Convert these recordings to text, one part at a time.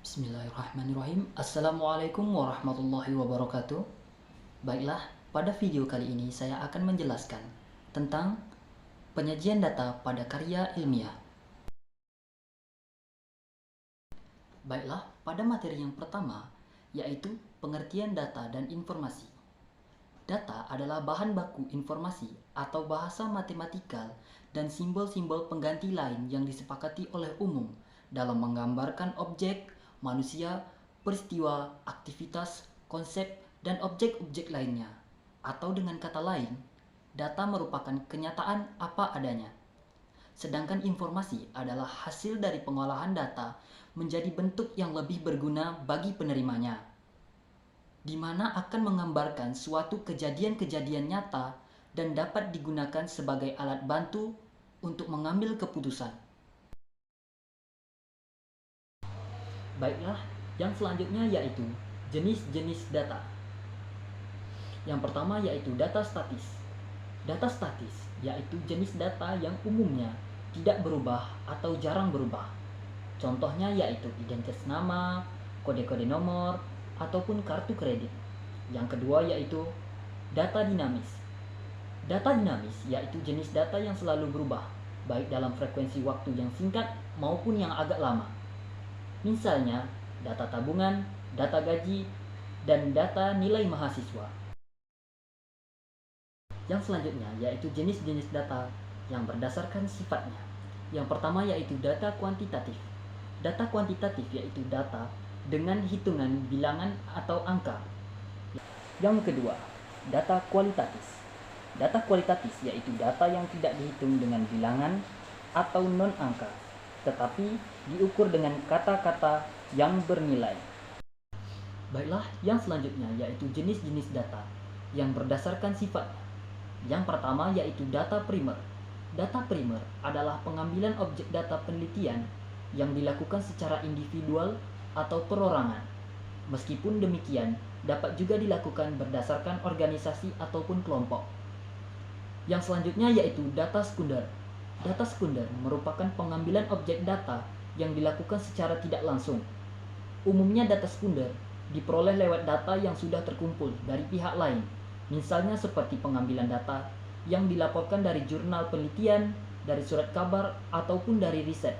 Bismillahirrahmanirrahim. Assalamualaikum warahmatullahi wabarakatuh. Baiklah, pada video kali ini saya akan menjelaskan tentang penyajian data pada karya ilmiah. Baiklah, pada materi yang pertama, yaitu pengertian data dan informasi. Data adalah bahan baku informasi atau bahasa matematikal dan simbol-simbol pengganti lain yang disepakati oleh umum dalam menggambarkan objek, manusia, peristiwa, aktivitas, konsep, dan objek-objek lainnya. Atau dengan kata lain, data merupakan kenyataan apa adanya. Sedangkan informasi adalah hasil dari pengolahan data menjadi bentuk yang lebih berguna bagi penerimanya, di mana akan menggambarkan suatu kejadian-kejadian nyata dan dapat digunakan sebagai alat bantu untuk mengambil keputusan. Baiklah, yang selanjutnya yaitu jenis-jenis data. Yang pertama yaitu data statis. Data statis yaitu jenis data yang umumnya tidak berubah atau jarang berubah. Contohnya yaitu identitas nama, kode-kode nomor, ataupun kartu kredit. Yang kedua yaitu data dinamis. Data dinamis yaitu jenis data yang selalu berubah, baik dalam frekuensi waktu yang singkat maupun yang agak lama. Misalnya, data tabungan, data gaji, dan data nilai mahasiswa. Yang selanjutnya yaitu jenis-jenis data yang berdasarkan sifatnya. Yang pertama yaitu data kuantitatif. Data kuantitatif yaitu data dengan hitungan bilangan atau angka. Yang kedua, data kualitatif. Data kualitatif yaitu data yang tidak dihitung dengan bilangan atau non-angka, tetapi diukur dengan kata-kata yang bernilai. Baiklah, yang selanjutnya yaitu jenis-jenis data yang berdasarkan sifatnya. Yang pertama yaitu data primer. Data primer adalah pengambilan objek data penelitian yang dilakukan secara individual atau perorangan. Meskipun demikian, dapat juga dilakukan berdasarkan organisasi ataupun kelompok. Yang selanjutnya yaitu data sekunder. Data sekunder merupakan pengambilan objek data yang dilakukan secara tidak langsung. Umumnya data sekunder diperoleh lewat data yang sudah terkumpul dari pihak lain, misalnya seperti pengambilan data yang dilaporkan dari jurnal penelitian, dari surat kabar, ataupun dari riset.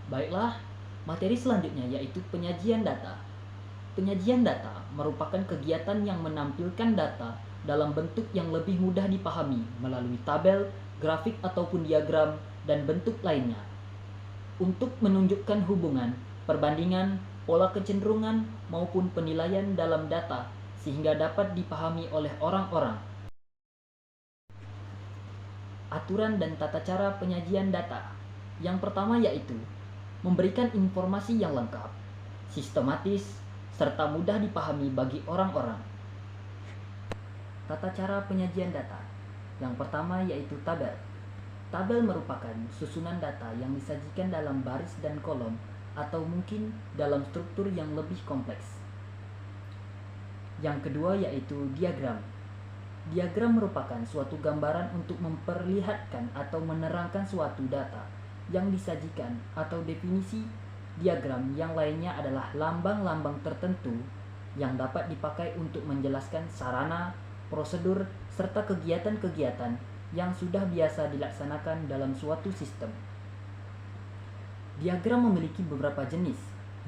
Baiklah, materi selanjutnya yaitu penyajian data. Penyajian data merupakan kegiatan yang menampilkan data dalam bentuk yang lebih mudah dipahami melalui tabel, grafik ataupun diagram, dan bentuk lainnya. Untuk menunjukkan hubungan, perbandingan, pola kecenderungan, maupun penilaian dalam data sehingga dapat dipahami oleh orang-orang. Aturan dan tata cara penyajian data. Yang pertama yaitu memberikan informasi yang lengkap, sistematis, serta mudah dipahami bagi orang-orang. Tata cara penyajian data. Yang pertama yaitu tabel. Tabel merupakan susunan data yang disajikan dalam baris dan kolom atau mungkin dalam struktur yang lebih kompleks. Yang kedua yaitu diagram. Diagram merupakan suatu gambaran untuk memperlihatkan atau menerangkan suatu data yang disajikan, atau definisi diagram yang lainnya adalah lambang-lambang tertentu yang dapat dipakai untuk menjelaskan sarana, prosedur, serta kegiatan-kegiatan yang sudah biasa dilaksanakan dalam suatu sistem. Diagram memiliki beberapa jenis,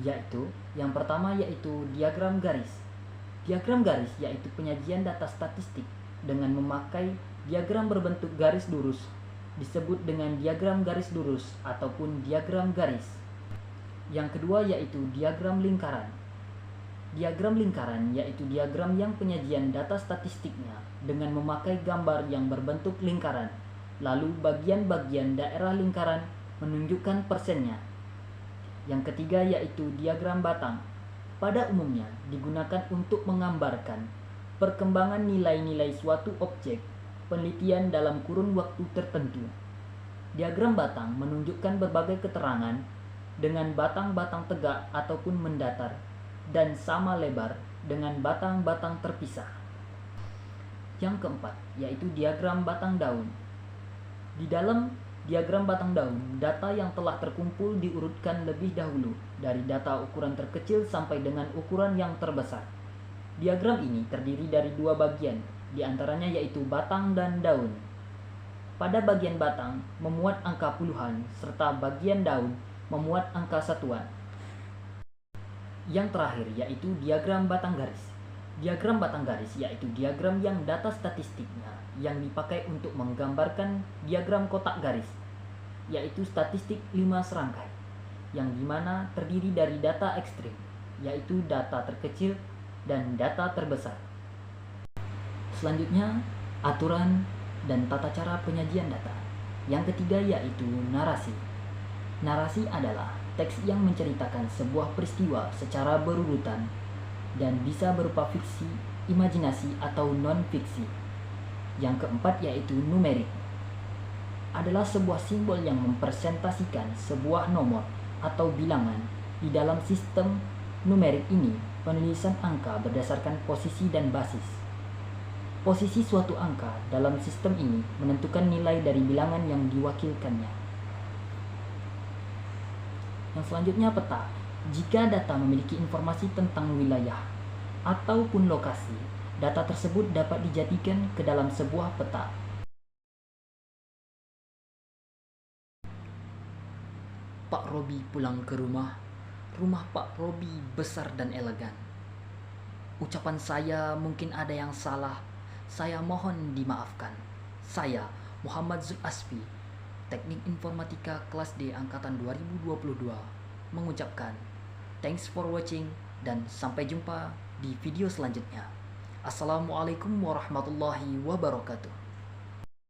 yaitu yang pertama yaitu diagram garis. Diagram garis yaitu penyajian data statistik dengan memakai diagram berbentuk garis lurus, disebut dengan diagram garis lurus ataupun diagram garis. Yang kedua yaitu diagram lingkaran. Diagram lingkaran yaitu diagram yang penyajian data statistiknya dengan memakai gambar yang berbentuk lingkaran, lalu bagian-bagian daerah lingkaran menunjukkan persennya. Yang ketiga yaitu diagram batang. Pada umumnya digunakan untuk menggambarkan perkembangan nilai-nilai suatu objek penelitian dalam kurun waktu tertentu. Diagram batang menunjukkan berbagai keterangan dengan batang-batang tegak ataupun mendatar dan sama lebar dengan batang-batang terpisah. Yang keempat yaitu diagram batang daun. Di dalam Diagram batang daun, data yang telah terkumpul diurutkan lebih dahulu dari data ukuran terkecil sampai dengan ukuran yang terbesar. Diagram ini terdiri dari dua bagian, di antaranya yaitu batang dan daun. Pada bagian batang memuat angka puluhan, serta bagian daun memuat angka satuan. Yang terakhir yaitu diagram batang garis. Diagram batang garis yaitu diagram yang data statistiknya yang dipakai untuk menggambarkan diagram kotak garis, yaitu statistik 5 serangkai, yang dimana terdiri dari data ekstrim, yaitu data terkecil dan data terbesar. Selanjutnya, aturan dan tata cara penyajian data. Yang ketiga yaitu narasi. Narasi adalah teks yang menceritakan sebuah peristiwa secara berurutan dan bisa berupa fiksi, imajinasi, atau non-fiksi. Yang keempat yaitu numerik. Adalah sebuah simbol yang mempresentasikan sebuah nomor atau bilangan. Di dalam sistem numerik ini, penulisan angka berdasarkan posisi dan basis. Posisi suatu angka dalam sistem ini menentukan nilai dari bilangan yang diwakilkannya. Yang selanjutnya peta. Jika data memiliki informasi tentang wilayah ataupun lokasi, data tersebut dapat dijadikan ke dalam sebuah peta. Pak Robi pulang ke rumah. Rumah Pak Robi besar dan elegan. Ucapan saya mungkin ada yang salah. Saya mohon dimaafkan. Saya, Muhammad Zulasfi, Teknik Informatika kelas D Angkatan 2022, mengucapkan thanks for watching dan sampai jumpa di video selanjutnya. Assalamualaikum warahmatullahi wabarakatuh.